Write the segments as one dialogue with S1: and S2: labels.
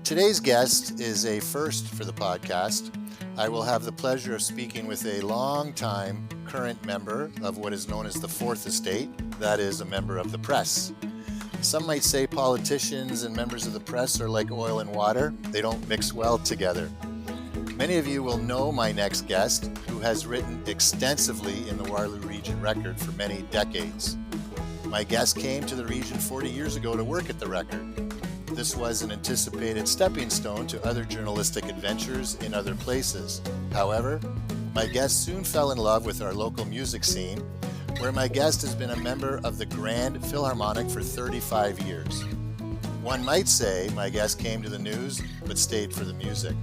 S1: Today's guest is a first for the podcast. I will have the pleasure of speaking with a longtime current member of what is known as the Fourth Estate, that is, a member of the press. Some might say politicians and members of the press are like oil and water. They don't mix well together. Many of you will know my next guest, who has written extensively in the Waterloo Region Record for many decades. My guest came to the region 40 years ago to work at the Record. This was an anticipated stepping stone to other journalistic adventures in other places. However, my guest soon fell in love with our local music scene, where my guest has been a member of the Grand Philharmonic for 35 years. One might say my guest came to the news, but stayed for the music.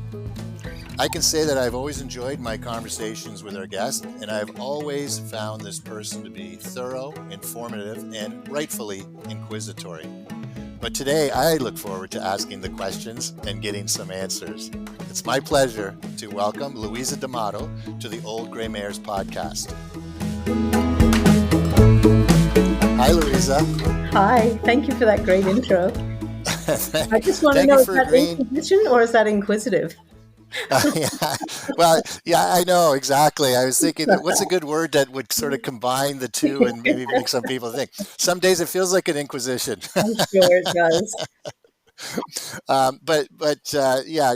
S1: I can say that I've always enjoyed my conversations with our guest, and I've always found this person to be thorough, informative, and rightfully inquisitory. But today, I look forward to asking the questions and getting some answers. It's my pleasure to welcome Luisa D'Amato to the Old Grey Mares podcast. Hi, Louisa.
S2: Hi, thank you for that great intro. I just want to know, is that inquisition or is that inquisitive?
S1: I know, exactly. I was thinking, what's a good word that would sort of combine the two and maybe make some people think? Some days it feels like an inquisition.
S2: I'm sure it does.
S1: I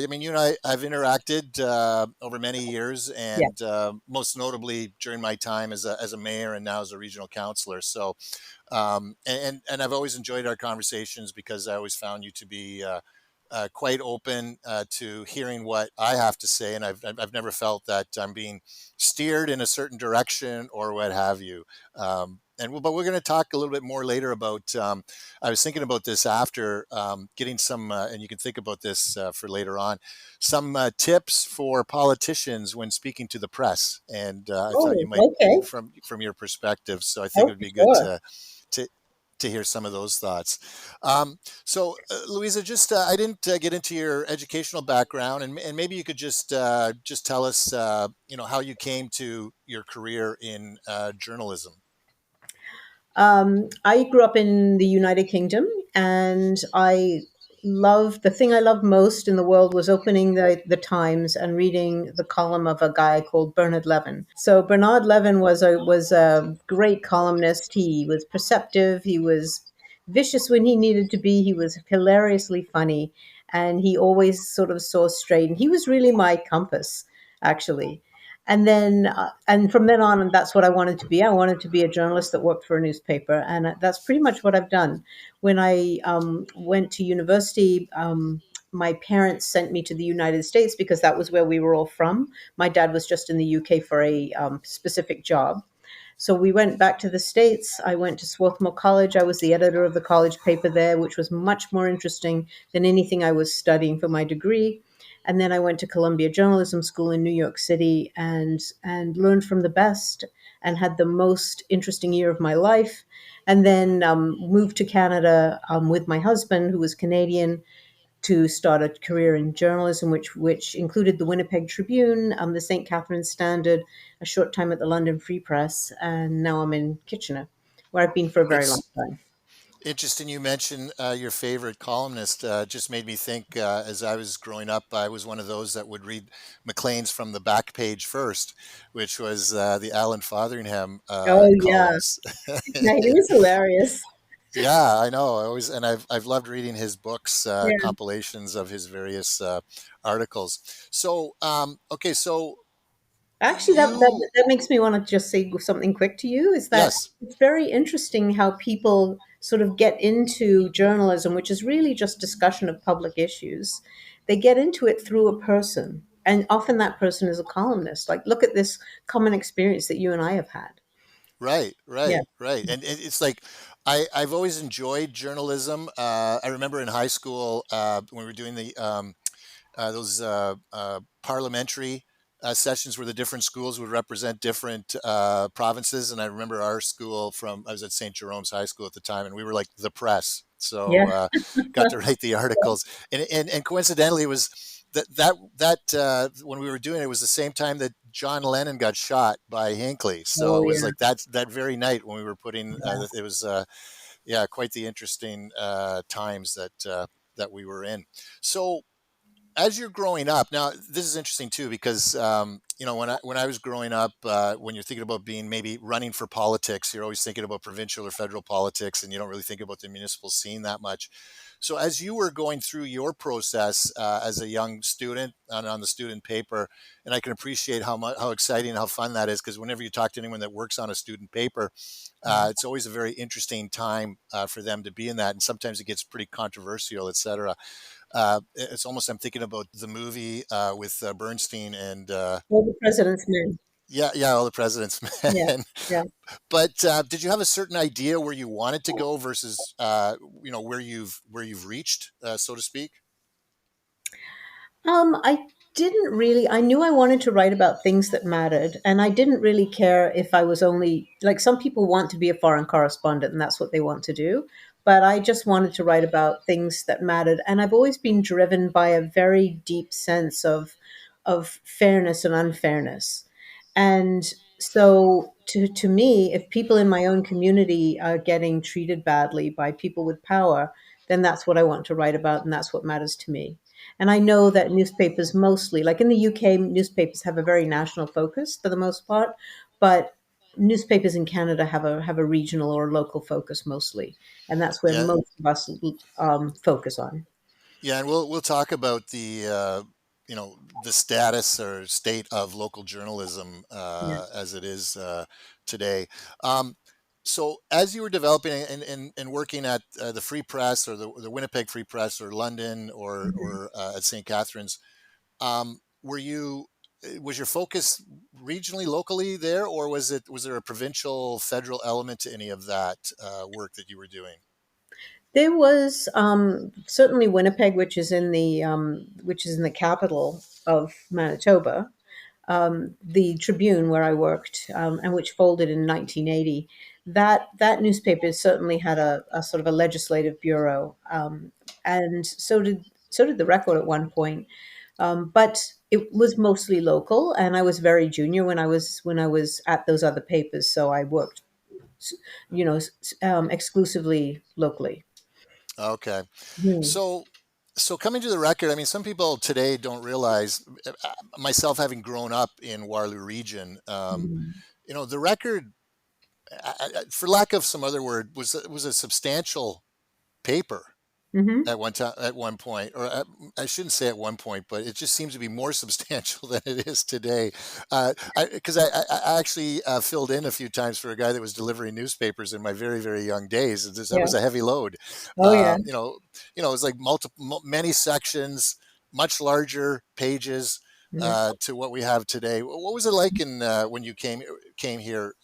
S1: mean, you and I have interacted over many years, and most notably during my time as a mayor and now as a regional councillor. So, and I've always enjoyed our conversations because I always found you to be quite open to hearing what I have to say, and I've never felt that I'm being steered in a certain direction or what have you. But we're going to talk a little bit more later about. I was thinking about this after getting some, and you can think about this for later on. Some tips for politicians when speaking to the press, and I thought you might from your perspective. So I think it would be good to hear some of those thoughts. Louisa, just I didn't get into your educational background, and maybe you could just tell us, how you came to your career in journalism.
S2: I grew up in the United Kingdom, and the thing I loved most in the world was opening the Times and reading the column of a guy called Bernard Levin. So Bernard Levin was a great columnist. He was perceptive. He was vicious when he needed to be. He was hilariously funny, and he always sort of saw straight. And he was really my compass, actually. And then, and from then on, that's what I wanted to be. I wanted to be a journalist that worked for a newspaper, and that's pretty much what I've done. When I went to university, my parents sent me to the United States because that was where we were all from. My dad was just in the UK for a specific job. So we went back to the States. I went to Swarthmore College. I was the editor of the college paper there, which was much more interesting than anything I was studying for my degree. And then I went to Columbia Journalism School in New York City and learned from the best and had the most interesting year of my life. And then moved to Canada with my husband, who was Canadian, to start a career in journalism, which included the Winnipeg Tribune, the St. Catharines Standard, a short time at the London Free Press, and now I'm in Kitchener, where I've been for a very long time.
S1: Interesting you mentioned your favorite columnist. Just made me think, as I was growing up, I was one of those that would read Maclean's from the back page first, which was the Alan Fotheringham columns.
S2: Yeah, he was hilarious.
S1: Yeah, I know. I've loved reading his books, compilations of his various articles. So,
S2: actually, that makes me want to just say something quick to you, is that It's very interesting how people sort of get into journalism, which is really just discussion of public issues. They get into it through a person, and often that person is a columnist. Like, look at this common experience that you and I have had.
S1: Right. And it's like, I've always enjoyed journalism. I remember in high school when we were doing those parliamentary sessions where the different schools would represent different provinces. And I remember our school I was at St. Jerome's High School at the time, and we were like the press. So got to write the articles. And coincidentally, it was that when we were doing it, it was the same time that John Lennon got shot by Hinckley. So it was like that very night when we were putting, it was quite the interesting times that we were in. So as you're growing up now, this is interesting too because when I was growing up, when you're thinking about being maybe running for politics, you're always thinking about provincial or federal politics, and you don't really think about the municipal scene that much. So as you were going through your process as a young student on the student paper, and I can appreciate how exciting and how fun that is, because whenever you talk to anyone that works on a student paper, it's always a very interesting time for them to be in that, and sometimes it gets pretty controversial, etc. It's almost, I'm thinking about the movie with Bernstein and
S2: All the President's Men.
S1: yeah, yeah, All the President's
S2: Yeah,
S1: Men.
S2: yeah.
S1: But did you have a certain idea where you wanted to go versus where you've reached, so to speak?
S2: I didn't really. I knew I wanted to write about things that mattered, and I didn't really care if I was only like some people want to be a foreign correspondent, and that's what they want to do. But I just wanted to write about things that mattered, and I've always been driven by a very deep sense of fairness and unfairness. And so, to me, if people in my own community are getting treated badly by people with power, then that's what I want to write about, and that's what matters to me. And I know that newspapers mostly, like in the UK, newspapers have a very national focus for the most part, but newspapers in Canada have a regional or local focus mostly, and that's where
S1: Yeah,
S2: most of us focus on.
S1: yeah, and we'll talk about the status or state of local journalism
S2: Yeah.
S1: as it is today. Um, so as you were developing and working at the Free Press or the Winnipeg Free Press or London
S2: Mhm.
S1: or at St. Catharines, were you was your focus regionally, locally there, or was there a provincial, federal element to any of that work that you were doing?
S2: There was certainly Winnipeg, which is in the capital of Manitoba, the Tribune, where I worked, and which folded in 1980. That newspaper certainly had a sort of a legislative bureau, and so did the Record at one point. But it was mostly local, and I was very junior when I was at those other papers, so I worked, exclusively locally.
S1: Okay.
S2: Hmm.
S1: So coming to the Record, I mean, some people today don't realize, myself having grown up in Waterloo Region,
S2: Mhm.
S1: the Record, for lack of some other word, was a substantial paper
S2: Mhm.
S1: at one time, at one point, or I shouldn't say at one point, but it just seems to be more substantial than it is today. Because I actually filled in a few times for a guy that was delivering newspapers in my very very young days. That
S2: Yeah.
S1: was a heavy load.
S2: Oh, yeah.
S1: It was like many sections, much larger pages.
S2: Mhm.
S1: To what we have today. What was it like in when you came here?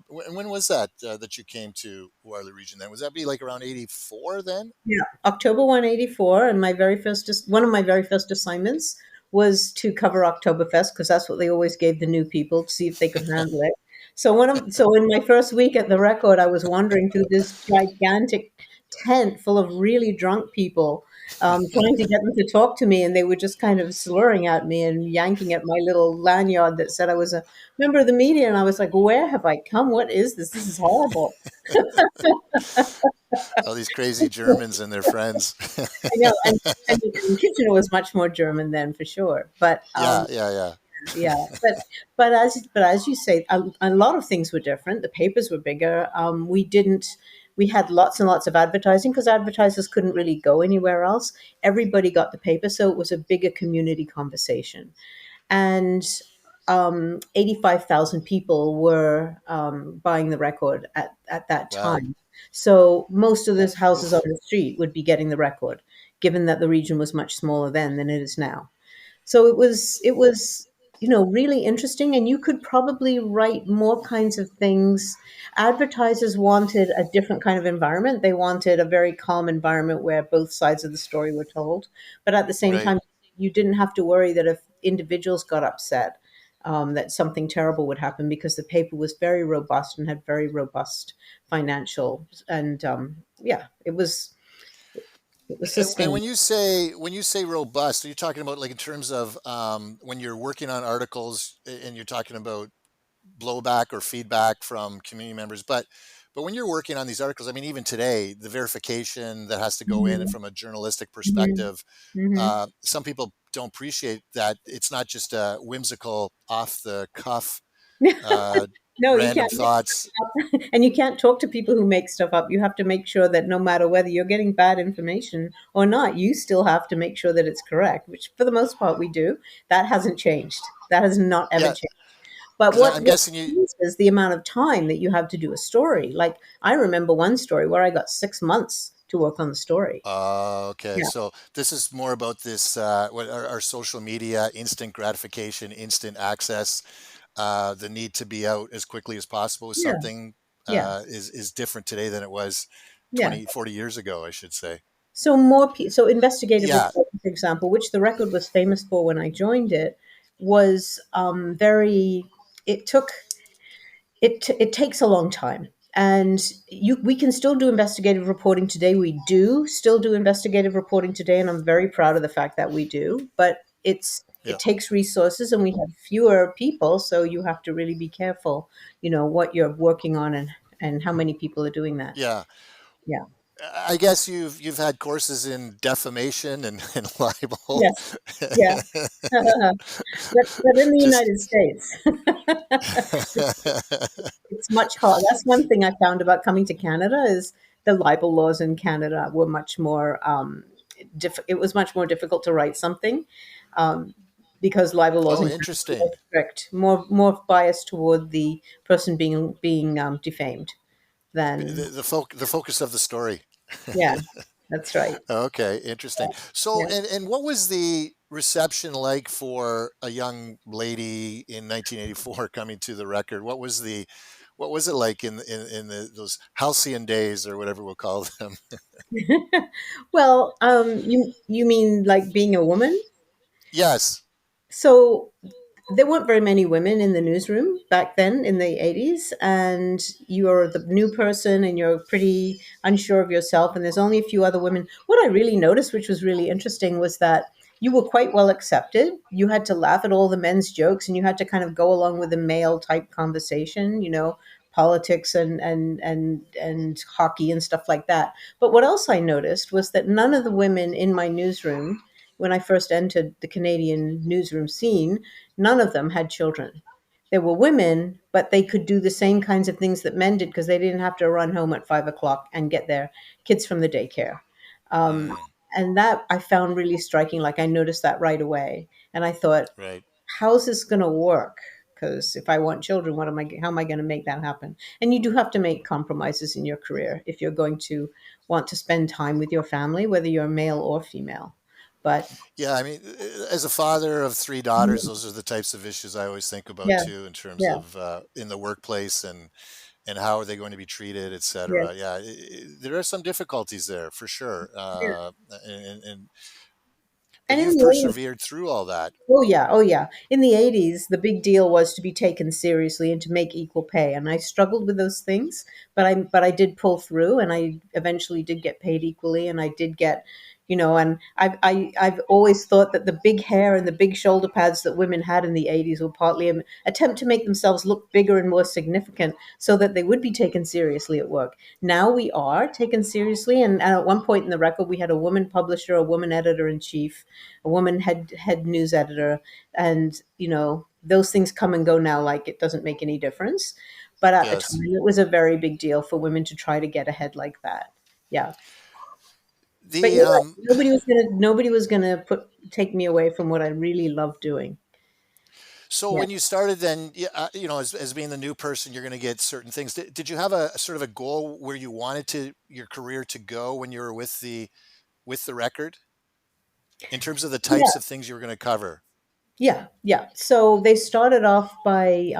S1: When was that that you came to Waterloo Region? Then was that be like around '84 then?
S2: Yeah, October 184, and one of my very first assignments was to cover Oktoberfest because that's what they always gave the new people to see if they could handle it. So in my first week at the Record, I was wandering through this gigantic tent full of really drunk people, trying to get them to talk to me, and they were just kind of slurring at me and yanking at my little lanyard that said I was a member of the media, and I was like, "Where have I come? What is this? This is horrible."
S1: All these crazy Germans and their friends.
S2: I know, and Kitchener was much more German then for sure. But
S1: Yeah, yeah, yeah.
S2: yeah, but as you say, a lot of things were different. The papers were bigger. We had lots and lots of advertising because advertisers couldn't really go anywhere else. Everybody got the paper, so it was a bigger community conversation. And 85,000 people were buying the Record at that
S1: Wow.
S2: time. So most of those houses on
S1: Oof.
S2: the street would be getting the Record, given that the region was much smaller then than it is now. So it was really interesting, and you could probably write more kinds of things. Advertisers wanted a different kind of environment. They wanted a very calm environment where both sides of the story were told, but at the same
S1: Right.
S2: time, you didn't have to worry that if individuals got upset, that something terrible would happen because the paper was very robust and had very robust financial and yeah, it was
S1: And
S2: sustained.
S1: when you say robust, are you talking about like in terms of when you're working on articles and you're talking about blowback or feedback from community members? But when you're working on these articles, I mean, even today, the verification that has to go in
S2: Mhm.
S1: from a journalistic
S2: Mhm.
S1: perspective,
S2: Mhm.
S1: some people don't appreciate that it's not just a whimsical, off the cuff,
S2: No,
S1: uh,
S2: you
S1: random
S2: can't.
S1: thoughts.
S2: And you can't talk to people who make stuff up. You have to make sure that no matter whether you're getting bad information or not, you still have to make sure that it's correct, which for the most part we do. That hasn't changed. That has not ever
S1: Yeah,
S2: changed. But
S1: because I'm
S2: what
S1: guessing you.
S2: is the amount of time that you have to do a story. Like I remember one story where I got 6 months to work on the story.
S1: Okay,
S2: Yeah.
S1: so this is more about this what our social media, instant gratification, instant access, the need to be out as quickly as possible is
S2: Yeah.
S1: something
S2: Yeah.
S1: is different today than it was
S2: Yeah.
S1: 20, 40 years ago, I should say.
S2: So so investigative
S1: Yeah,
S2: reporting, for example, which the record was famous for when I joined it, was very. It took it takes a long time, and we can still do investigative reporting today. We do still do investigative reporting today, and I'm very proud of the fact that we do. But
S1: yeah,
S2: it takes resources, and we have fewer people, so you have to really be careful. What you're working on and how many people are doing that.
S1: yeah.
S2: Yeah.
S1: I guess you've had courses in defamation and libel.
S2: Yes. Yeah. But in the
S1: Just
S2: United States, it's much harder. That's one thing I found about coming to Canada is the libel laws in Canada were much more. It was much more difficult to write something um, because libel laws
S1: oh,
S2: in Canada are more
S1: interesting.
S2: strict, more biased toward the person being defamed than.
S1: The focus of the story.
S2: Yeah, that's right.
S1: Okay, interesting. So,
S2: Yeah.
S1: and what was the reception like for a young lady in 1984 coming to the record? What was it like in those halcyon days or whatever we'll call them?
S2: Well, you mean like being a woman?
S1: Yes.
S2: So there weren't very many women in the newsroom back then in the 80s, and you're the new person and you're pretty unsure of yourself, and there's only a few other women. What I really noticed, which was really interesting, was that you were quite well accepted. You had to laugh at all the men's jokes, and you had to kind of go along with the male type conversation, politics and hockey and stuff like that. But what else I noticed was that none of the women in my newsroom, when I first entered the Canadian newsroom scene, none of them had children. There were women, but they could do the same kinds of things that men did because they didn't have to run home at 5 o'clock and get their kids from the daycare. Um,
S1: Mm,
S2: and that I found really striking. Like I noticed that right away, and I thought,
S1: right.
S2: how's this going to work? Because if I want children, how am I going to make that happen? And you do have to make compromises in your career if you're going to want to spend time with your family, whether you're male or female. But
S1: Yeah, I mean, as a father of three daughters, those are the types of issues I always think about
S2: yeah,
S1: too, in terms
S2: yeah,
S1: of in the workplace and how are they going to be treated, et
S2: yeah,
S1: cetera. Yeah, there are some difficulties there for sure,
S2: yeah.
S1: but
S2: And in
S1: you've
S2: the 80s,
S1: persevered through all that.
S2: oh yeah, oh yeah. In the 80s, the big deal was to be taken seriously and to make equal pay. And I struggled with those things, but I did pull through, and I eventually did get paid equally, and I did get, and I've always thought that the big hair and the big shoulder pads that women had in the 80s were partly an attempt to make themselves look bigger and more significant so that they would be taken seriously at work. Now we are taken seriously, and at one point in the record, we had a woman publisher, a woman editor in chief, a woman head news editor, and those things come and go now like it doesn't make any difference. But at the
S1: Yes.
S2: time, it was a very big deal for women to try to get ahead like that. Yeah, but
S1: The
S2: you're right. Nobody was gonna take me away from what I really love doing.
S1: So
S2: Yeah.
S1: when you started, then as being the new person, you're going to get certain things. Did you have a sort of a goal where you wanted to your career to go when you were with the record in terms of the types of things you were going to cover?
S2: Yeah, yeah. So they started off by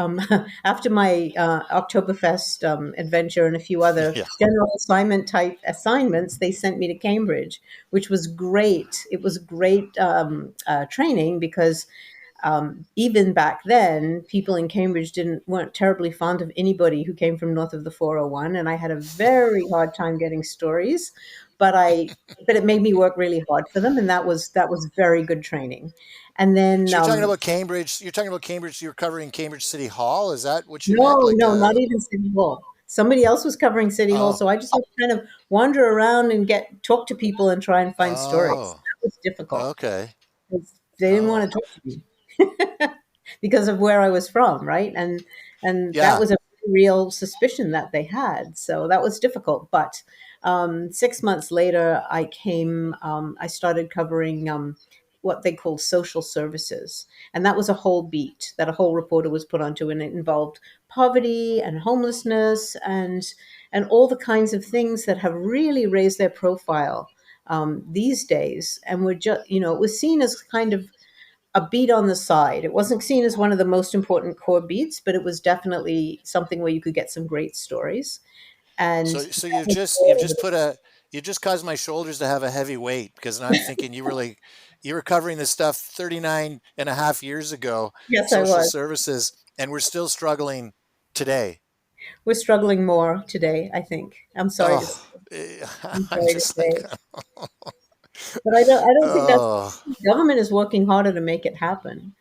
S2: after my Oktoberfest adventure and a few other
S1: Yeah.
S2: general assignment type assignments. They sent me to Cambridge, which was great. It was great training because even back then, people in Cambridge weren't terribly fond of anybody who came from north of the 401, and I had a very hard time getting stories. But it made me work really hard for them, and that was very good training. And then
S1: So you're talking about Cambridge. You're talking about Cambridge. You're covering Cambridge City Hall. Is that what you meant?
S2: no,
S1: Like
S2: no, not even City Hall. Somebody else was covering City Hall,
S1: oh,
S2: so I just had to kind of wander around and talk to people and try and find stories.
S1: oh,
S2: That was difficult.
S1: okay.
S2: They didn't want
S1: Oh,
S2: to talk to me because of where I was from, right? And that
S1: yeah.
S2: was a real suspicion that they had. So that was difficult. But 6 months later, I started covering what they called social services. And that was a whole beat that a whole reporter was put onto, and it involved poverty and homelessness and all the kinds of things that have really raised their profile these days. And we're just, it was seen as kind of a beat on the side. It wasn't seen as one of the most important core beats, but it was definitely something where you could get some great stories. And
S1: So you've just put a you just caused my shoulders to have a heavy weight because I'm thinking you were covering this stuff 39 and a half years ago,
S2: yes, I
S1: social
S2: was.
S1: services, and we're still struggling today.
S2: We're struggling more today, I think. I'm sorry to say.
S1: Oh, eh,
S2: I'm
S1: I'm
S2: sorry to
S1: just like,
S2: say. But I don't think that's
S1: oh,
S2: government is working harder to make it happen.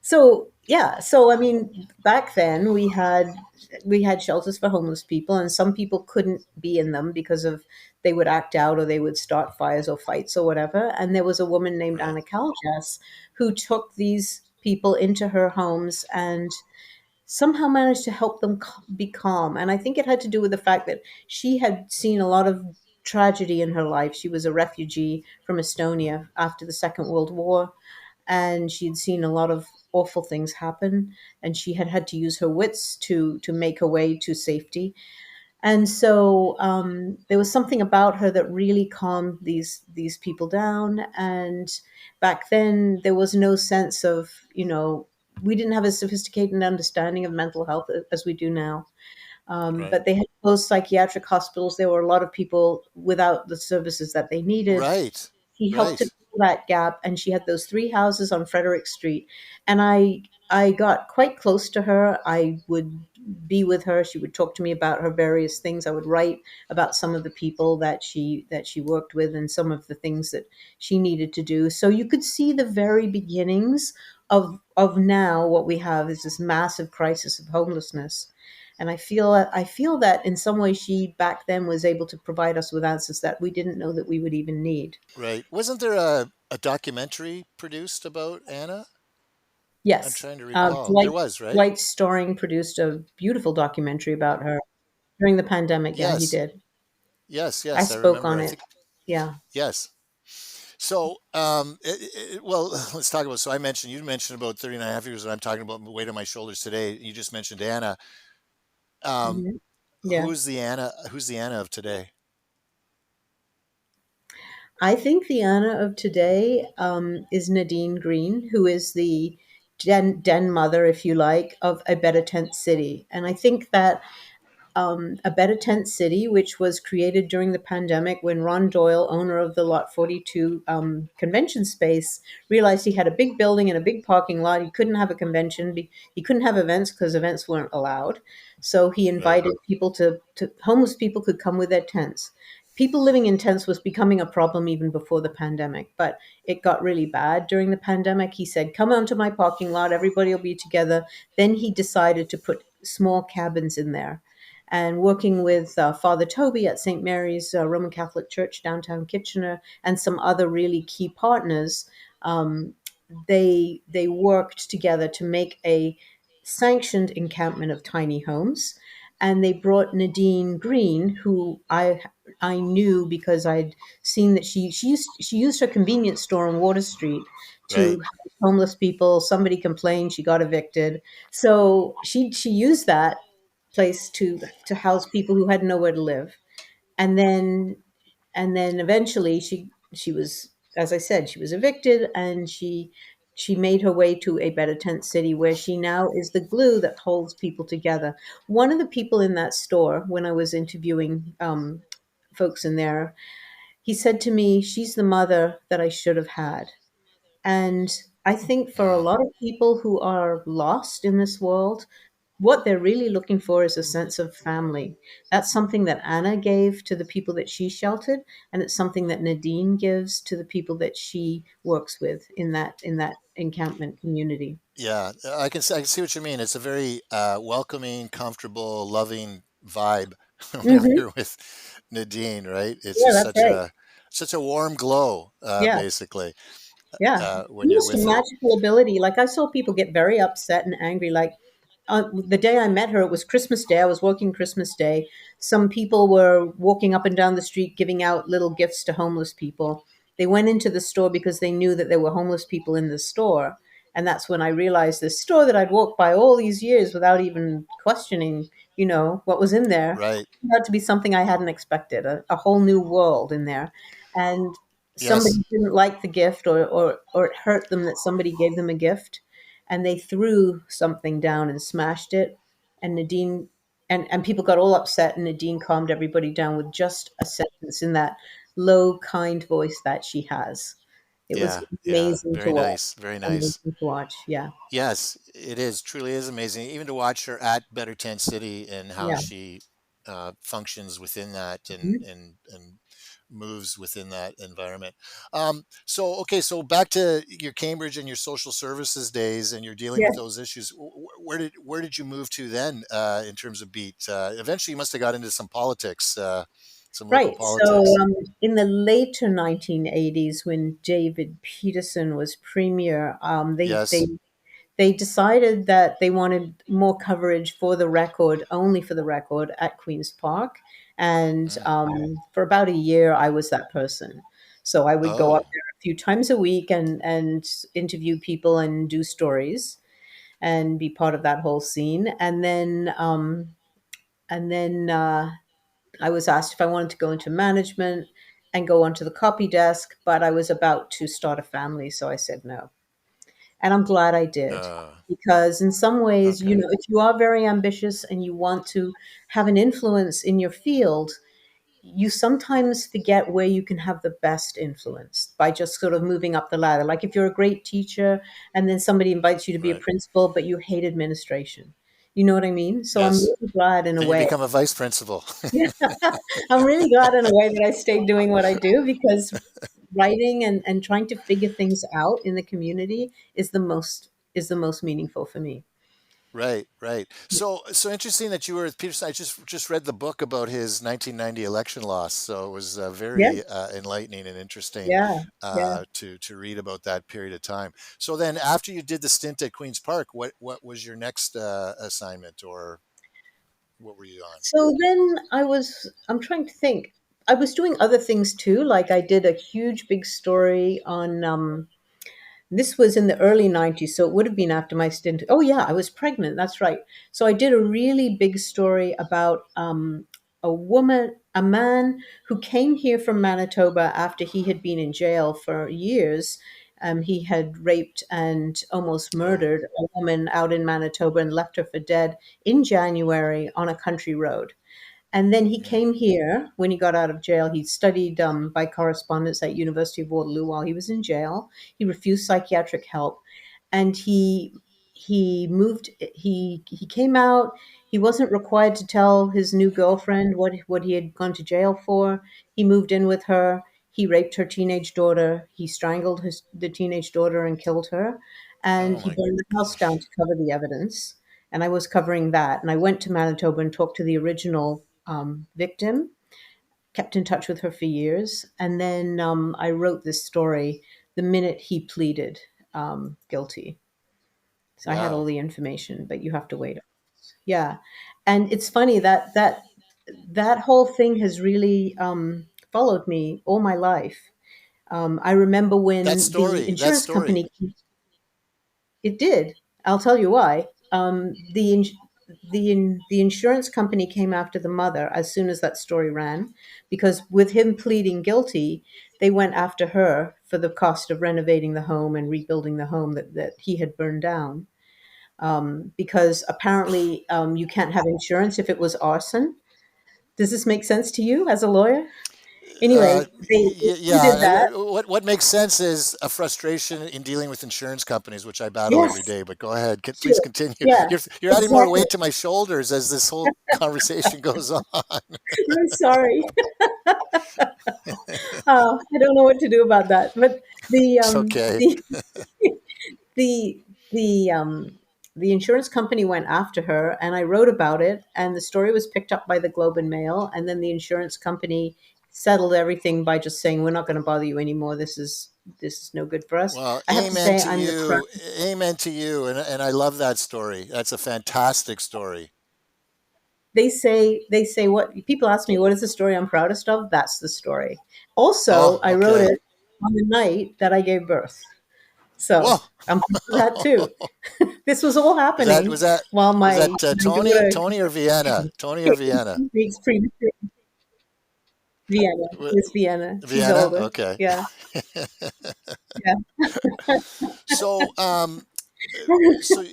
S2: So yeah, so I mean, back then we had shelters for homeless people, and some people couldn't be in them because of they would act out or they would start fires or fights or whatever. And there was a woman named
S1: right,
S2: Anna Kaljas who took these people into her homes and somehow managed to help them be calm. And I think it had to do with the fact that she had seen a lot of tragedy in her life. She was a refugee from Estonia after the Second World War, and she had seen a lot of awful things happen, and she had had to use her wits to make her way to safety. And so there was something about her that really calmed these people down. And back then there was no sense of, we didn't have a sophisticated understanding of mental health as we do now.
S1: right,
S2: But they had closed psychiatric hospitals. There were a lot of people without the services that they needed.
S1: right,
S2: He helped to
S1: right.
S2: fill that gap, and she had those three houses on Frederick Street. And I got quite close to her. I would be with her. She would talk to me about her various things. I would write about some of the people that she worked with and some of the things that she needed to do. So you could see the very beginnings of now what we have is this massive crisis of homelessness. And I feel that in some way she back then was able to provide us with answers that we didn't know that we would even need.
S1: Right. Wasn't there a documentary produced about Anna? I'm
S2: Yes,
S1: trying to recall. There
S2: Dwight
S1: was, right?
S2: Dwight Storing produced a beautiful documentary about her during the pandemic. Yeah, he
S1: Yes.
S2: did.
S1: Yes,
S2: I
S1: yes, I
S2: spoke
S1: remember.
S2: on
S1: I
S2: it.
S1: think
S2: Yeah.
S1: yes. So, well, let's talk about. So, you mentioned about 30 and a half years, and I'm talking about weight on my shoulders today. You just mentioned Anna. Um,
S2: Mhm. Yeah.
S1: Who's the Anna of today?
S2: I think the Anna of today is Nadine Green, who is the den mother, if you like, of a better tent city. And I think that a better tent city, which was created during the pandemic when Ron Doyle, owner of the Lot 42 convention space, realized he had a big building and a big parking lot. He couldn't have a convention. He couldn't have events because events weren't allowed. So he
S1: Right,
S2: invited people to homeless people could come with their tents. People living in tents was becoming a problem even before the pandemic, but it got really bad during the pandemic. He said, "Come onto my parking lot, everybody will be together." Then he decided to put small cabins in there, and working with Father Toby at St. Mary's Roman Catholic Church downtown Kitchener and some other really key partners, they worked together to make a sanctioned encampment of tiny homes. And they brought Nadine Green, who I knew because I'd seen that she used her convenience store on Water Street to
S1: right,
S2: house homeless people. Somebody complained, she got evicted, so she used that place to house people who had nowhere to live. And then and then eventually she was, as I said, she was evicted, and she made her way to a better tent city where she now is the glue that holds people together. One of the people in that store, when I was interviewing folks in there, he said to me, "She's the mother that I should have had." And I think for a
S1: mm,
S2: lot of people who are lost in this world, what they're really looking for is a sense of family. That's something that Anna gave to the people that she sheltered, and it's something that Nadine gives to the people that she works with in that encampment community.
S1: yeah. I can see what you mean. It's a very welcoming, comfortable, loving vibe whenever
S2: Hmm.
S1: you're with Nadine, right? It's
S2: Yeah,
S1: just
S2: that's right.
S1: such a warm glow,
S2: Yeah.
S1: basically.
S2: Yeah.
S1: when you're
S2: Almost a
S1: with it.
S2: magical ability. Like I saw people get very upset and angry. Like the day I met her, it was Christmas Day. I was working Christmas Day. Some people were walking up and down the street giving out little gifts to homeless people. They went into the store because they knew that there were homeless people in the store. And that's when I realized this store that I'd walked by all these years without even questioning, what was in there,
S1: Right.
S2: turned out to be something I hadn't expected, a whole new world in there. And
S1: Yes.
S2: somebody didn't like the gift, or it hurt them that somebody gave them a gift, and they threw something down and smashed it. And Nadine and people got all upset, and Nadine calmed everybody down with just a sentence in that low, kind voice that she has. It was
S1: Yeah. Yeah.
S2: amazing to
S1: Very
S2: watch.
S1: nice. Very nice.
S2: Amazing to watch. Yeah.
S1: Yes, it is. Truly is amazing. Even to watch her at Better Tent City and how
S2: Yeah.
S1: she functions within that
S2: Mhm.
S1: and moves within that environment. So, okay, so back to your Cambridge and your social services days, and you're dealing with
S2: Yeah.
S1: those issues. Where did you move to then in terms of beat? Eventually, you must have got into some politics, some local
S2: Right. So
S1: politics.
S2: in the later 1980s, when David Peterson was premier,
S1: Yes.
S2: they decided that they wanted more coverage for the record, only for the record, at Queen's Park. And
S1: Mm.
S2: for about a year, I was that person. So I would go up
S1: Oh.
S2: there a few times a week and interview people and do stories and be part of that whole scene. And then I was asked if I wanted to go into management and go onto the copy desk, but I was about to start a family, so I said no. And I'm glad I did,
S1: Uh,
S2: because in some ways,
S1: okay.
S2: if you are very ambitious and you want to have an influence in your field, you sometimes forget where you can have the best influence by just sort of moving up the ladder. Like if you're a great teacher and then somebody invites you to be a
S1: Right.
S2: principal, but you hate administration. You know what I mean? So I'm
S1: Yes.
S2: really glad in a
S1: Then you
S2: way.
S1: become a vice principal.
S2: Yeah. I'm really glad in a way that I stayed doing what I do, because writing and trying to figure things out in the community is the most meaningful for me.
S1: Right, right. So interesting that you were with Peterson. I just read the book about his 1990 election loss, so it was
S2: Yeah,
S1: very enlightening and interesting
S2: yeah. Yeah.
S1: to read about that period of time. So then, after you did the stint at Queens Park, what was your next assignment, or what were you on?
S2: So then I'm trying to think. I was doing other things too. Like I did a huge big story on, this was in the early 90s, so it would have been after my stint. Oh, yeah, I was pregnant. That's right. So I did a really big story about a man who came here from Manitoba after he had been in jail for years. He had raped and almost
S1: Oh,
S2: murdered a woman out in Manitoba and left her for dead in January on a country road. And then he
S1: mm,
S2: came here when he got out of jail. He studied by correspondence at University of Waterloo while he was in jail. He refused psychiatric help, and he moved. He came out. He wasn't required to tell his new girlfriend what he had gone to jail for. He moved in with her. He raped her teenage daughter. He strangled the teenage daughter and killed her, and
S1: oh
S2: he
S1: my
S2: burned the house down
S1: gosh.
S2: to cover the evidence. And I was covering that. And I went to Manitoba and talked to the original victim, kept in touch with her for years. And then I wrote this story the minute he pleaded guilty. So I had all
S1: Wow.
S2: the information, but you have to wait. Yeah. And it's funny that whole thing has really followed me all my life. I remember
S1: That
S2: when the
S1: story. That
S2: insurance
S1: story.
S2: company, it did. I'll tell you why. The insurance company came after the mother as soon as that story ran, because with him pleading guilty, they went after her for the cost of renovating the home and rebuilding the home that he had burned down. Because apparently you can't have insurance if it was arson. Does this make sense to you as a lawyer? Anyway, they
S1: Yeah.
S2: disputed that.
S1: What makes sense is a frustration in dealing with insurance companies, which I battle every
S2: Yes,
S1: day. But go ahead, please
S2: sure.
S1: continue.
S2: Yeah,
S1: You're adding more
S2: exactly.
S1: weight to my shoulders as this whole conversation goes on.
S2: I'm sorry. I don't know what to do about that. But the
S1: It's
S2: um,
S1: okay.
S2: the the the the insurance company went after her, and I wrote about it. And the story was picked up by the Globe and Mail, and then the insurance company settled everything by just saying we're not going to bother you anymore. This is no good for us.
S1: Well,
S2: I have to
S1: amen
S2: say
S1: to
S2: I'm the
S1: you. Amen to you. And I love that story. That's a fantastic story.
S2: they say what people ask me, what is the story I'm proudest of? That's the story. Also,
S1: Oh,
S2: I wrote
S1: okay.
S2: it on the night that I gave birth. So
S1: Whoa.
S2: I'm proud of that too. This was all
S1: Was that
S2: happening
S1: was that
S2: while
S1: was
S2: my,
S1: that
S2: my
S1: Tony?
S2: daughter
S1: Tony or Vienna? Tony or Vienna?
S2: weeks premature. Vienna.
S1: W-
S2: It's Vienna. She's
S1: Vienna?
S2: older.
S1: Okay.
S2: Yeah. Yeah.
S1: So, so,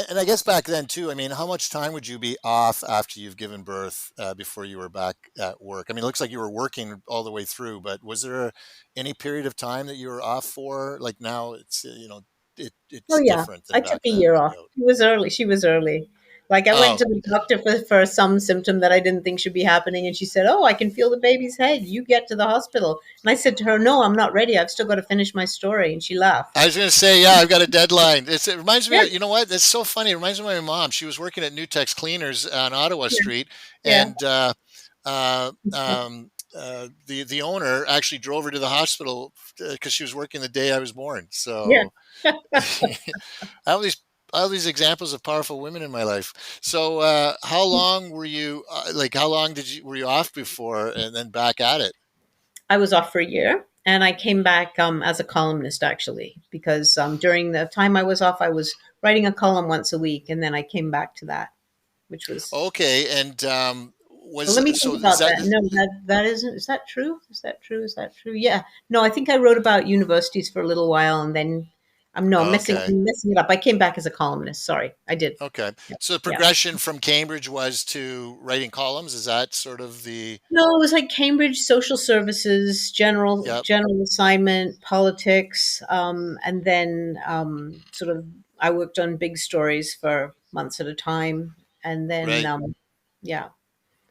S1: and I guess back then too. I mean, how much time would you be off after you've given birth before you were back at work? I mean, it looks like you were working all the way through, but was there any period of time that you were off for? Like now, it's
S2: Oh
S1: it's
S2: yeah,
S1: different
S2: I
S1: than
S2: took
S1: back
S2: a
S1: then,
S2: year
S1: no
S2: off.
S1: doubt.
S2: She was early. She was early. Like I went
S1: Oh,
S2: to the doctor for some symptom that I didn't think should be happening, and she said, "Oh, I can feel the baby's head. You get to the hospital." And I said to her, "No, I'm not ready. I've still got to finish my story." And she
S1: I
S2: laughed.
S1: was going to say, yeah, I've got a deadline. It reminds me
S2: Yeah,
S1: of, you know what? That's so funny. It reminds me of my mom. She was working at Newtex Cleaners on Ottawa
S2: yeah,
S1: Street,
S2: yeah,
S1: and the owner actually drove her to the hospital because she was working the day I was born.
S2: yeah.
S1: So I have these examples of powerful women in my life. So how long were you like? How long were you off before, and then back at it?
S2: I was off for a year, and I came back as a columnist actually, because during the time I was off, I was writing a column once a week, and then I came back to that, which was.
S1: Okay, and
S2: Well,
S1: was
S2: let me
S1: so
S2: think
S1: is
S2: about
S1: that
S2: that. No, that isn't. Is that true? Is that true? Is that true? Yeah. No, I think I wrote about universities for a little while, and then I'm no, I'm messing,
S1: okay?
S2: I'm messing it up. I came back as a columnist. Sorry, I did.
S1: Okay.
S2: Yeah.
S1: So the
S2: Yeah.
S1: progression from Cambridge was to writing columns. Is that sort of the,
S2: No, it was like Cambridge social services,
S1: yep,
S2: general assignment, politics, and then sort of I worked on big stories for months at a time, and then
S1: right.
S2: yeah,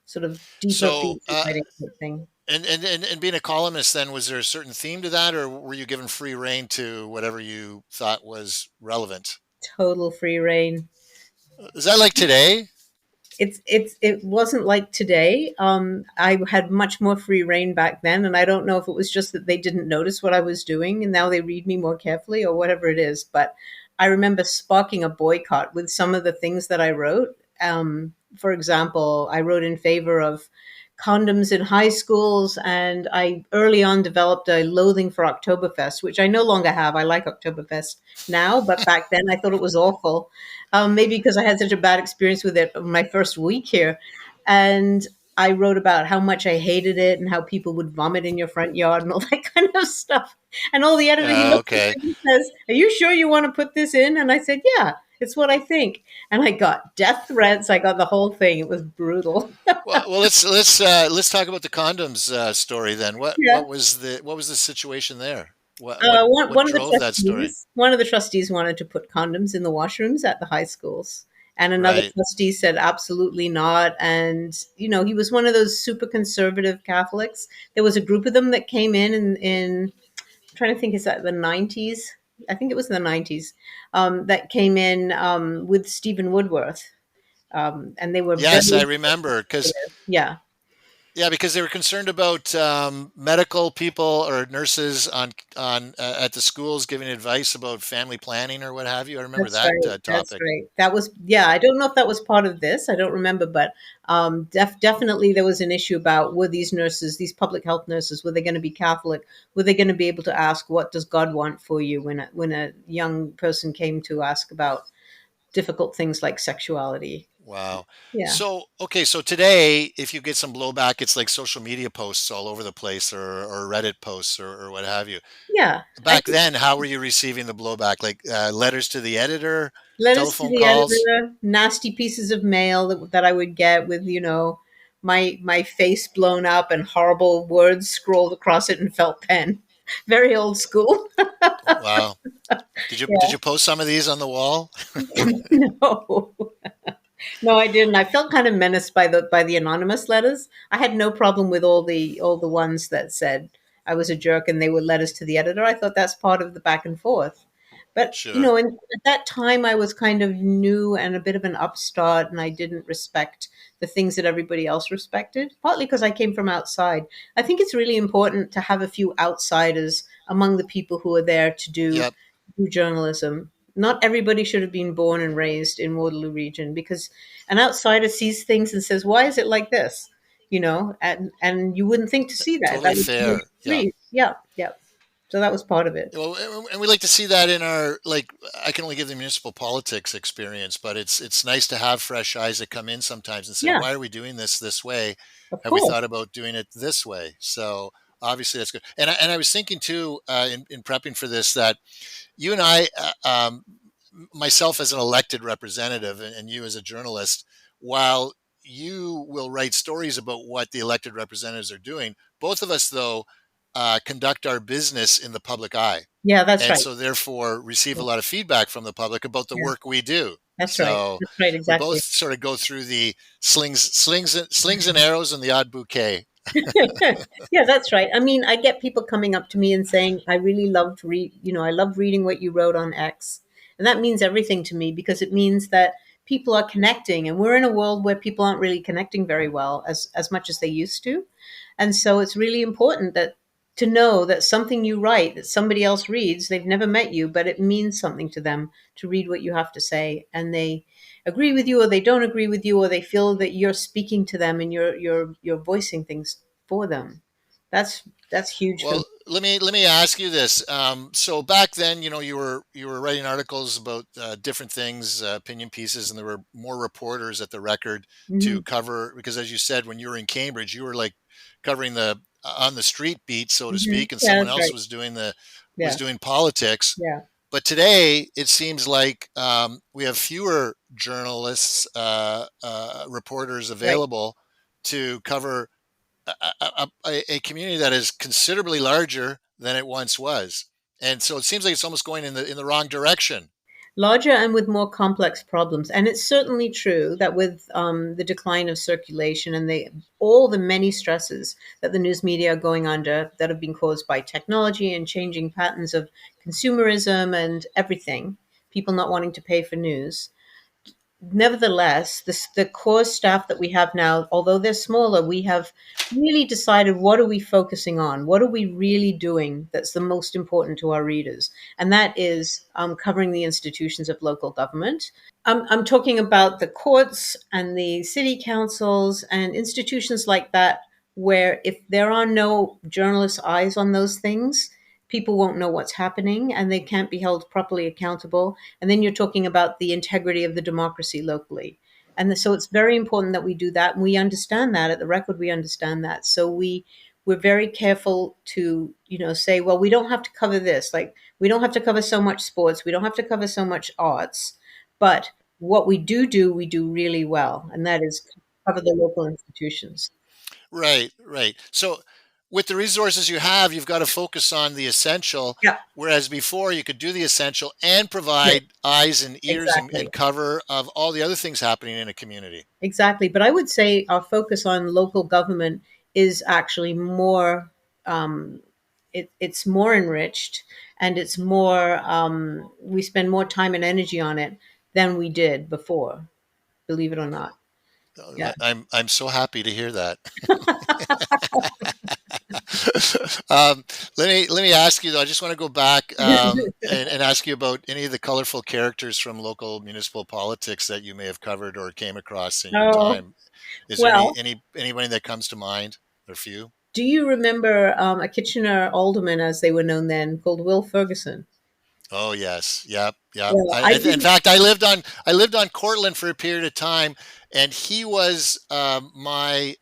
S2: sort of deeper
S1: So,
S2: feature writing type thing.
S1: and being a columnist then, was there a certain theme to that, or were you given free rein to whatever you thought was relevant?
S2: Total free reign.
S1: Is that like today?
S2: It wasn't like today. I had much more free reign back then, and I don't know if it was just that they didn't notice what I was doing, and now they read me more carefully, or whatever it is. But I remember sparking a boycott with some of the things that I wrote. For example, I wrote in favor of condoms in high schools, and I early on developed a loathing for Oktoberfest, which I no longer have. I like Oktoberfest now, but back then I thought it was awful. Maybe because I had such a bad experience with it my first week here. And I wrote about how much I hated it and how people would vomit in your front yard and all that kind of stuff. And all the editor, he looks at
S1: Okay.
S2: me and says, "Are you sure you want to put this in?" And I said, "Yeah, it's what I think." And I got death threats. I got the whole thing. It was brutal.
S1: Well, let's talk about the condoms story then.
S2: Yeah.
S1: What was the situation there?
S2: One
S1: What
S2: of the
S1: drove that story?
S2: trustees wanted to put condoms in the washrooms at the high schools, and another
S1: Right.
S2: trustee said absolutely not. And he was one of those super conservative Catholics. There was a group of them that came in I'm trying to think, is that the 90s? I think it was in the 90s, that came in with Stephen Woodworth, and they were
S1: Yes, I
S2: very,
S1: remember because
S2: yeah.
S1: yeah, because they were concerned about medical people or nurses on at the schools giving advice about family planning or what have you. I remember
S2: That's
S1: that
S2: right. That's
S1: topic.
S2: right. That was, yeah. I don't know if that was part of this. I don't remember, but definitely there was an issue about, were these nurses, these public health nurses, were they going to be Catholic? Were they going to be able to ask, "What does God want for you?" when a young person came to ask about difficult things like sexuality?
S1: Wow.
S2: Yeah,
S1: So okay, so today, if you get some blowback, it's like social media posts all over the place, or Reddit posts, or what have you.
S2: yeah. I
S1: Back then, how were you receiving the blowback? Like letters to the editor,
S2: letters to
S1: telephone
S2: the
S1: calls?
S2: editor, nasty pieces of mail that I would get with, my face blown up and horrible words scrolled across it in felt pen. Very old school.
S1: Wow. Did
S2: Yeah.
S1: you post some of these on the wall?
S2: No. No, I didn't. I felt kind of menaced by the anonymous letters. I had no problem with all the ones that said I was a jerk and they were letters to the editor. I thought that's part of the back and forth. But,
S1: Sure.
S2: at that time, I was kind of new and a bit of an upstart, and I didn't respect the things that everybody else respected, partly because I came from outside. I think it's really important to have a few outsiders among the people who are there to
S1: Yep.
S2: do journalism. Not everybody should have been born and raised in Waterloo Region, because an outsider sees things and says, "Why is it like this?" And you wouldn't think to see that.
S1: Totally
S2: That would be
S1: fair. Yeah.
S2: free. Yeah, yeah. So that was part of it.
S1: Well, and we like to see that in our, like, I can only give the municipal politics experience, but it's nice to have fresh eyes that come in sometimes and say,
S2: Yeah,
S1: why are we doing this way?
S2: of
S1: Have we
S2: course.
S1: thought about doing it this way? So obviously that's good. And I was thinking too, in prepping for this, that you and I, myself as an elected representative, and you as a journalist, while you will write stories about what the elected representatives are doing, both of us, though, conduct our business in the public eye.
S2: Yeah, that's
S1: And
S2: right.
S1: so, therefore, receive a
S2: Yeah,
S1: lot of feedback from the public about the
S2: yeah,
S1: work we do.
S2: that's right.
S1: So,
S2: That's right,
S1: we both
S2: exactly.
S1: sort of go through the slings and arrows and the odd bouquet.
S2: Yeah, that's right. I mean, I get people coming up to me and saying, "I really I loved reading what you wrote on X." And that means everything to me, because it means that people are connecting, and we're in a world where people aren't really connecting very well as much as they used to. And so it's really important that to know that something you write that somebody else reads, they've never met you, but it means something to them to read what you have to say, and they agree with you or they don't agree with you, or they feel that you're speaking to them and you're voicing things for them. That's huge for me.
S1: Well, let me ask you this. So back then, you were writing articles about different things, opinion pieces, and there were more reporters at the Record to
S2: Hmm.
S1: cover, because, as you said, when you were in Cambridge, you were like covering the on the street beat, so to
S2: Hmm.
S1: speak, and
S2: Yeah,
S1: someone
S2: that's
S1: else
S2: right.
S1: was
S2: Yeah,
S1: doing politics.
S2: yeah,
S1: But today, it seems like we have fewer journalists, reporters
S2: right.
S1: available to cover a community that is considerably larger than it once was, and so it seems like it's almost going in the wrong direction.
S2: Larger and with more complex problems. And it's certainly true that with the decline of circulation and all the many stresses that the news media are going under, that have been caused by technology and changing patterns of consumerism and everything, people not wanting to pay for news. Nevertheless, the core staff that we have now, although they're smaller, we have really decided, what are we focusing on? What are we really doing that's the most important to our readers? And that is covering the institutions of local government. I'm talking about the courts and the city councils and institutions like that, where if there are no journalist eyes on those things, people won't know what's happening and they can't be held properly accountable. And then you're talking about the integrity of the democracy locally. And so it's very important that we do that. And we understand that at the Record, we understand that. So we're very careful to, say, well, we don't have to cover this. Like, we don't have to cover so much sports. We don't have to cover so much arts. But what we do really well, and that is cover the local institutions.
S1: Right, right. So with the resources you have, you've got to focus on the essential,
S2: Yeah,
S1: whereas before you could do the essential and
S2: yeah,
S1: provide eyes and ears and
S2: exactly.
S1: cover of all the other things happening in a community.
S2: Exactly. But I would say our focus on local government is actually more, um, it's more enriched, and it's more, we spend more time and energy on it than we did before, believe it or not. Yeah.
S1: I'm so happy to hear that. Let me ask you though. I just want to go back, and ask you about any of the colorful characters from local municipal politics that you may have covered or came across in your
S2: Oh,
S1: time. Is there
S2: well,
S1: anybody that comes to mind? Or few?
S2: do you remember a Kitchener alderman, as they were known then, called Will Ferguson?
S1: Oh yes, yep, yep.
S2: Well, I
S1: In
S2: didn't.
S1: fact, I lived on Cortland for a period of time, and he was my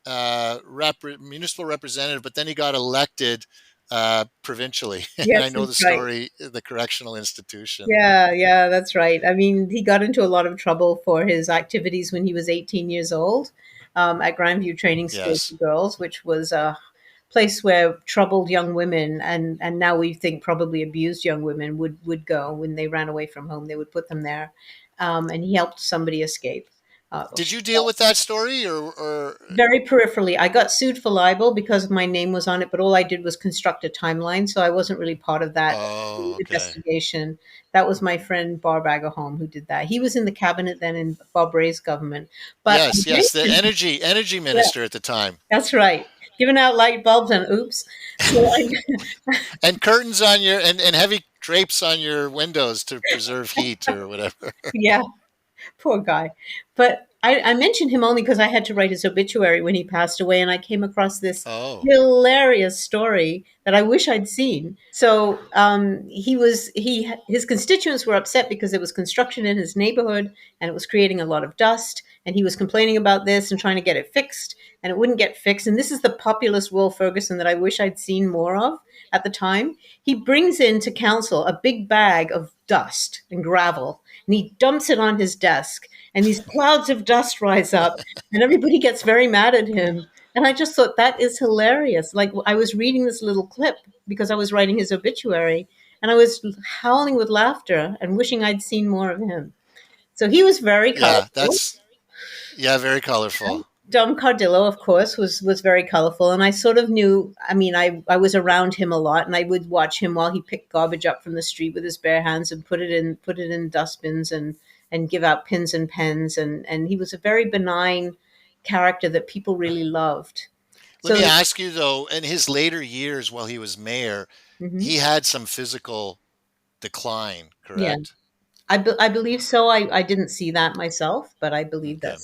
S1: municipal representative. But then he got elected provincially, and I
S2: Yes,
S1: know
S2: that's
S1: the
S2: right.
S1: story, the correctional institution.
S2: Yeah, yeah, that's right. I mean, he got into a lot of trouble for his activities when he was 18 years old, at Grandview Training School
S1: Yes.
S2: for Girls, which was a place where troubled young women, and now we think probably abused young women, would go when they ran away from home. They would put them there, and he helped somebody escape. Uh,
S1: Did you deal with that story, or
S2: Very peripherally. I got sued for libel because my name was on it, but all I did was construct a timeline, so I wasn't really part of that
S1: Oh, okay.
S2: investigation. That was my friend Barb Agerholm who did that. He was in the cabinet then in Bob Ray's government. But I
S1: Yes, yes, the
S2: mentioned,
S1: energy
S2: yeah,
S1: minister at the time.
S2: that's right. Giving out light bulbs and oops. So
S1: And curtains on your and heavy drapes on your windows to preserve heat or whatever.
S2: yeah, poor guy. But I mentioned him only because I had to write his obituary when he passed away, and I came across this
S1: Oh,
S2: hilarious story that I wish I'd seen. So his constituents were upset because there was construction in his neighborhood, and it was creating a lot of dust, and he was complaining about this and trying to get it fixed, and it wouldn't get fixed. And this is the populist Will Ferguson that I wish I'd seen more of at the time. He brings into council a big bag of dust and gravel, and he dumps it on his desk, and these clouds of dust rise up, and everybody gets very mad at him. And I just thought that is hilarious. Like, I was reading this little clip because I was writing his obituary, and I was howling with laughter and wishing I'd seen more of him. So he was very
S1: yeah,
S2: colorful.
S1: yeah, very colorful.
S2: Dom Cardillo, of course, was very colorful, and I sort of knew. I mean, I was around him a lot, and I would watch him while he picked garbage up from the street with his bare hands and put it in dustbins and give out pins and pens, and he was a very benign character that people really loved.
S1: Let me
S2: So
S1: ask you though, in his later years while he was mayor,
S2: mhm,
S1: he had some physical decline,
S2: yeah,
S1: correct?
S2: I believe so. I didn't see that myself, but I believe
S1: Okay.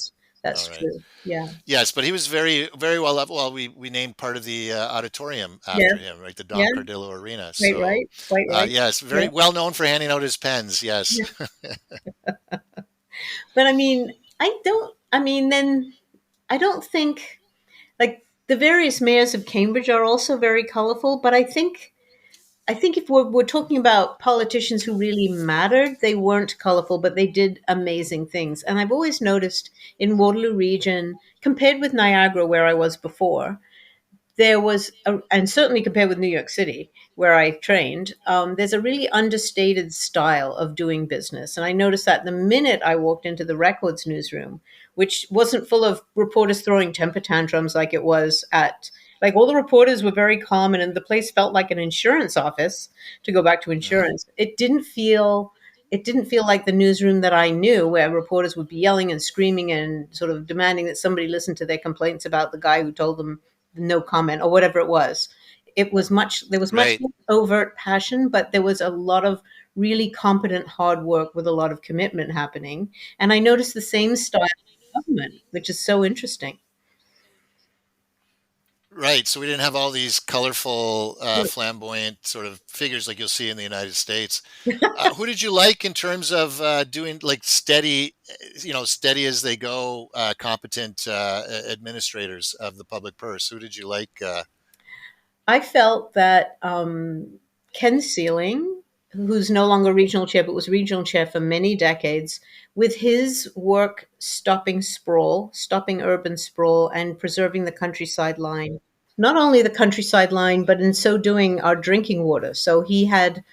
S2: that's
S1: All right.
S2: true. Yeah.
S1: Yes, but he was very well loved. Well, we named part of the auditorium
S2: Yes.
S1: after him, right? The
S2: Yeah.
S1: Dom Cardillo Arena.
S2: Quite
S1: So,
S2: right. Quite right.
S1: yes,
S2: Yeah.
S1: very well known for handing out his pens. Yes.
S2: Yeah. But I mean, I mean, then I don't think, like, the various mayors of Cambridge are also very colorful, but I think if we're talking about politicians who really mattered, they weren't colorful, but they did amazing things. And I've always noticed in Waterloo Region, compared with Niagara, where I was before, there was, and certainly compared with New York City, where I trained, there's a really understated style of doing business. And I noticed that the minute I walked into the records newsroom, which wasn't full of reporters throwing temper tantrums like it was at, like, all the reporters were very calm, and the place felt like an insurance office, to go back to
S1: Mhm.
S2: insurance. It didn't feel like the newsroom that I knew, where reporters would be yelling and screaming and sort of demanding that somebody listen to their complaints about the guy who told them no comment or whatever it was. It was much There was much
S1: Right.
S2: more overt passion, but there was a lot of really competent hard work with a lot of commitment happening. And I noticed the same style of government, which is so interesting.
S1: Right. So we didn't have all these colorful, flamboyant sort of figures like you'll see in the United States. Who did you like in terms of doing like steady, steady as they go, competent administrators of the public purse? Who did you like?
S2: I felt that Ken Sealing, who's no longer regional chair, but was regional chair for many decades, with his work stopping sprawl, stopping urban sprawl, and preserving the countryside line. Not only the countryside line, but in so doing, our drinking water. So he had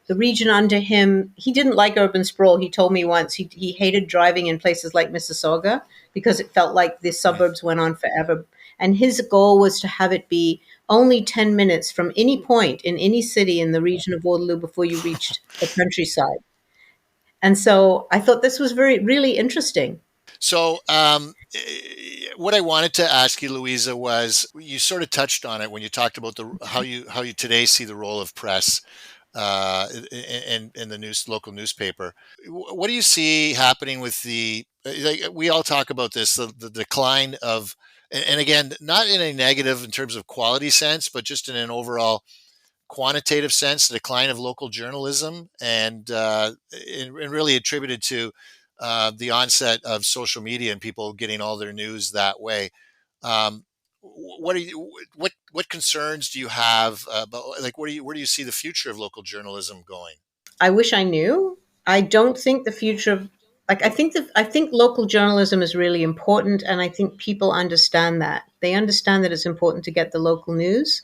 S2: the region under him. He didn't like urban sprawl. He told me once he hated driving in places like Mississauga because it felt like the
S1: Mm.
S2: suburbs went on forever. And his goal was to have it be only 10 minutes from any point in any city in the region of Waterloo before you reached the countryside. And so I thought this was really interesting.
S1: So, what I wanted to ask you, Louisa, was you sort of touched on it when you talked about the how you today see the role of press in the local newspaper. What do you see happening with like we all talk about this the decline of and again not in a negative in terms of quality sense, but just in an overall quantitative sense, the decline of local journalism, and really attributed to the onset of social media and people getting all their news that way. Um, what concerns do you have about like where do you see the future of local journalism going?
S2: I wish I knew. I don't think the future of, like, I think local journalism is really important, and I think people understand that. They understand that it's important to get the local news.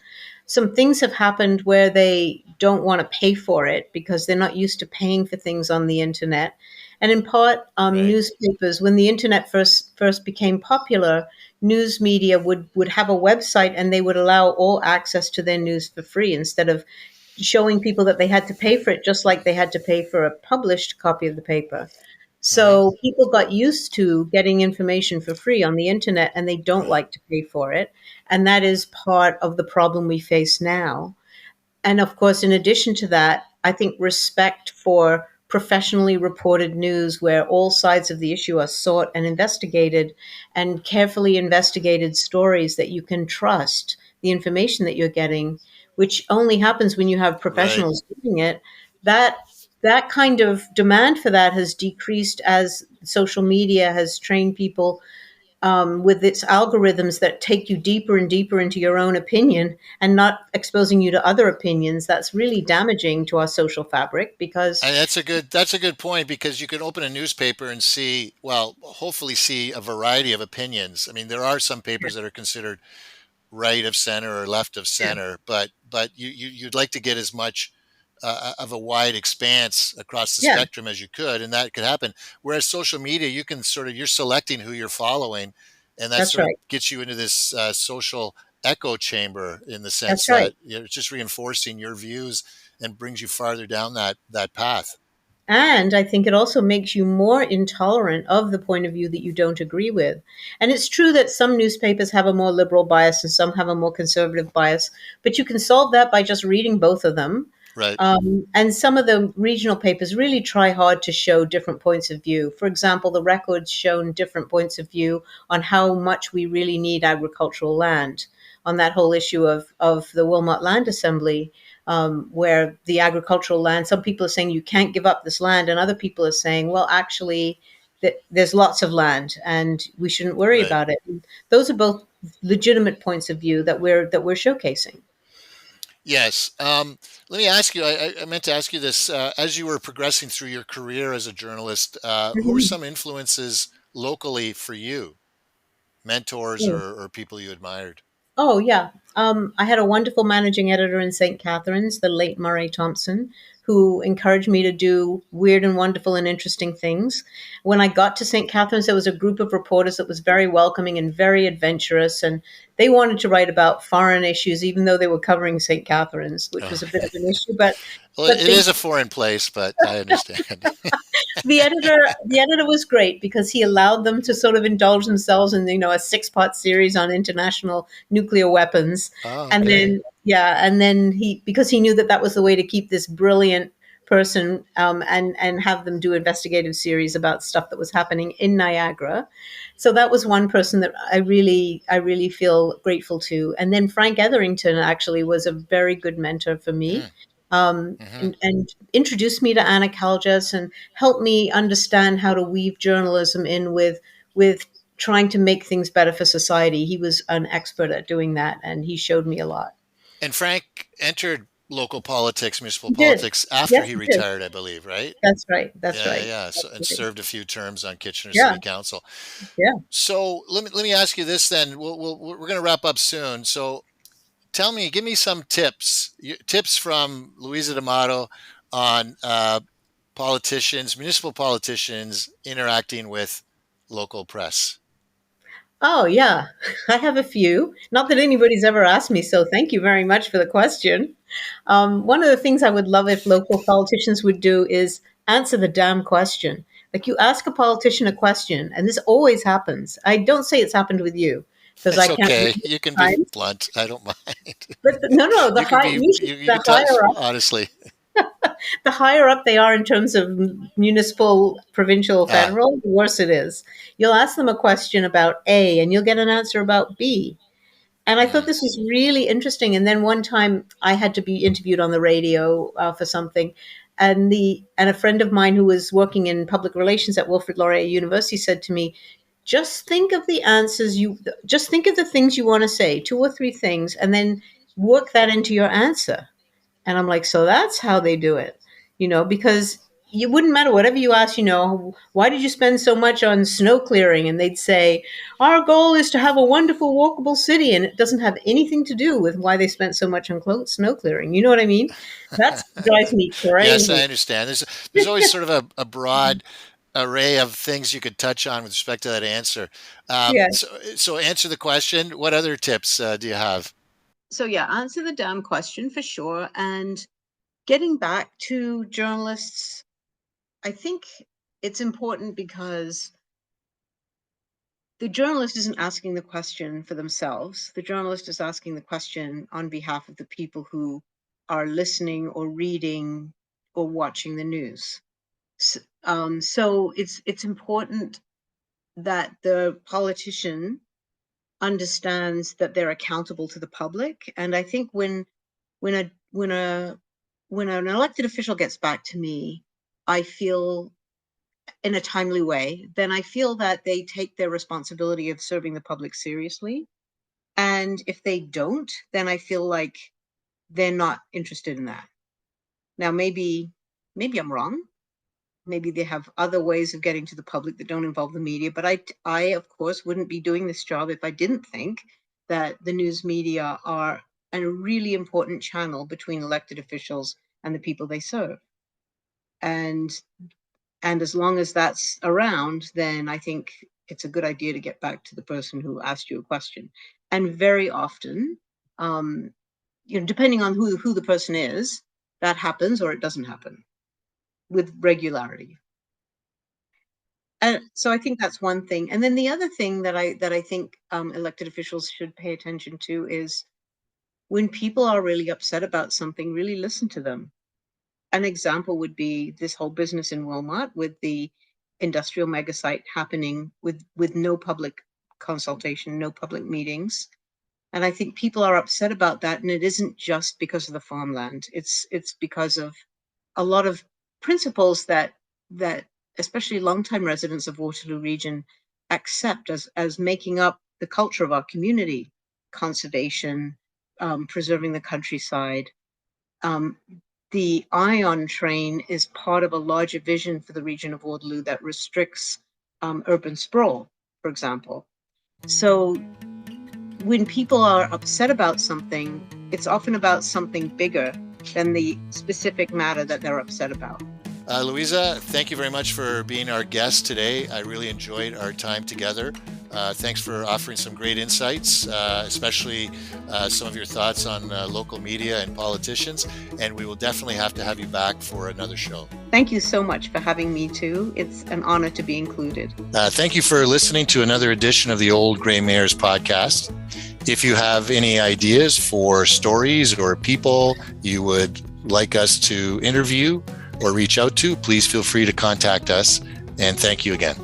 S2: some things have happened where they don't want to pay for it because they're not used to paying for things on the internet. And in part,
S1: Right.
S2: newspapers, when the internet first became popular, news media would have a website and they would allow all access to their news for free instead of showing people that they had to pay for it, just like they had to pay for a published copy of the paper.
S1: Hmm.
S2: So people got used to getting information for free on the internet and they don't
S1: Right.
S2: like to pay for it. And that is part of the problem we face now. And of course, in addition to that, I think respect for professionally reported news where all sides of the issue are sought and investigated, and carefully investigated stories that you can trust the information that you're getting, which only happens when you have
S1: Right.
S2: professionals doing it. That that kind of demand for that has decreased as social media has trained people with its algorithms that take you deeper and deeper into your own opinion and not exposing you to other opinions. That's really damaging to our social fabric because,
S1: And that's a good point because you can open a newspaper and see, well, hopefully see a variety of opinions. I mean, there are some
S2: yeah,
S1: papers that are considered right of center or left of
S2: yeah,
S1: center, but you'd like to get as much of a wide expanse across the
S2: yeah,
S1: spectrum as you could, and that could happen. Whereas social media, you can sort of you're selecting who you're following, and that
S2: that's
S1: sort of
S2: right.
S1: gets you into this social echo chamber in the sense
S2: That's right.
S1: that it's just reinforcing your views and brings you farther down that path.
S2: And I think it also makes you more intolerant of the point of view that you don't agree with. And it's true that some newspapers have a more liberal bias and some have a more conservative bias, but you can solve that by just reading both of them.
S1: Right.
S2: And some of the regional papers really try hard to show different points of view. For example, the Record's shown different points of view on how much we really need agricultural land, on that whole issue of the Wilmot Land Assembly, where the agricultural land, some people are saying you can't give up this land, and other people are saying, well, actually, there's lots of land and we shouldn't worry
S1: Right.
S2: about it. And those are both legitimate points of view that we're showcasing.
S1: Yes. Let me ask you. I meant to ask you this. As you were progressing through your career as a journalist, who were
S2: Mhm.
S1: some influences locally for you? Mentors or people you admired?
S2: Oh, yeah. I had a wonderful managing editor in St. Catharines, the late Murray Thompson, who encouraged me to do weird and wonderful and interesting things. When I got to St. Catharines, there was a group of reporters that was very welcoming and very adventurous, and they wanted to write about foreign issues, even though they were covering St. Catharines, which
S1: Oh,
S2: was a bit of an issue. But
S1: well,
S2: but
S1: it
S2: they
S1: is a foreign place, but I understand.
S2: the editor was great because he allowed them to sort of indulge themselves in a six-part series on international nuclear weapons.
S1: Oh,
S2: And
S1: okay.
S2: then and then he, because he knew that that was the way to keep this brilliant person, and have them do investigative series about stuff that was happening in Niagara. So that was one person that I really feel grateful to. And then Frank Etherington actually was a very good mentor for me,
S1: Mm, hmm.
S2: and introduced me to Anna Kaljas and helped me understand how to weave journalism in with trying to make things better for society. He was an expert at doing that, and he showed me a lot.
S1: And Frank entered local politics, municipal
S2: He did.
S1: politics after
S2: Yes,
S1: he
S2: he did.
S1: ritired, I believe, right?
S2: That's right. That's
S1: Yeah, yeah,
S2: right.
S1: yeah. So, and
S2: Absolutely.
S1: served a few terms on Kitchener
S2: Yeah.
S1: City Council.
S2: Yeah.
S1: So let me ask you this then. We're going to wrap up soon. So tell me, give me some tips from Luisa D'Amato on politicians, municipal politicians interacting with local press.
S2: Oh, yeah. I have a few. Not that anybody's ever asked me, so thank you very much for the question. One of the things I would love if local politicians would do is answer the damn question. Like, you ask a politician a question, and this always happens. I don't say it's happened with you because I
S1: It's
S2: can't
S1: okay.
S2: remember
S1: You can
S2: the
S1: be
S2: times.
S1: blunt. I don't mind.
S2: But no,
S1: You can be you
S2: the
S1: can tell
S2: higher up,
S1: honestly.
S2: they are in terms of municipal, provincial,
S1: Ah,
S2: federal, the worse it is. You'll ask them a question about A, and you'll get an answer about B. And I thought
S1: mm,
S2: this was really interesting. And then one time I had to be interviewed on the radio for something, and a friend of mine who was working in public relations at Wilfrid Laurier University said to me, just think of the things you want to say, two or three things, and then work that into your answer. And I'm like, so that's how they do it, because it wouldn't matter. Whatever you ask, why did you spend so much on snow clearing? And they'd say, our goal is to have a wonderful walkable city. And it doesn't have anything to do with why they spent so much on snow clearing. You know what I mean? That drives me
S1: Yes, I
S2: crazy.
S1: understand. There's always sort of a broad array of things you could touch on with respect to that answer.
S2: Yeah.
S1: So answer the question. What other tips do you have?
S2: So yeah, answer the damn question for sure. And getting back to journalists, I think it's important because the journalist isn't asking the question for themselves. The journalist is asking the question on behalf of the people who are listening or reading or watching the news. So it's important that the politician understands that they're accountable to the public. And I think when a when a when an elected official gets back to me, I feel in a timely way, then I feel that they take their responsibility of serving the public seriously. And if they don't, then I feel like they're not interested in that. Now, maybe I'm wrong. Maybe they have other ways of getting to the public that don't involve the media. But I of course, wouldn't be doing this job if I didn't think that the news media are a really important channel between elected officials and the people they serve. And And as long as that's around, then I think it's a good idea to get back to the person who asked you a question. And very often, um, depending on who the person is, that happens or it doesn't happen with regularity. And so I think that's one thing. And then the other thing that I think elected officials should pay attention to is when people are really upset about something, really listen to them. An example would be this whole business in Wilmot with the industrial megasite happening with no public consultation, no public meetings. And I think people are upset about that. And it isn't just because of the farmland. It's because of a lot of principles that especially longtime residents of Waterloo Region accept as making up the culture of our community: conservation, preserving the countryside. Um, the Ion train is part of a larger vision for the region of Waterloo that restricts urban sprawl, for example. So when people are upset about something, it's often about something bigger than the specific matter that they're upset about.
S1: Luisa, thank you very much for being our guest today. I really enjoyed our time together. Thanks for offering some great insights, especially some of your thoughts on local media and politicians. And we will definitely have to have you back for another show.
S2: Thank you so much for having me too. It's an honor to be included.
S1: Thank you for listening to another edition of the Old Grey Mares podcast. If you have any ideas for stories or people you would like us to interview or reach out to, please feel free to contact us. And thank you again.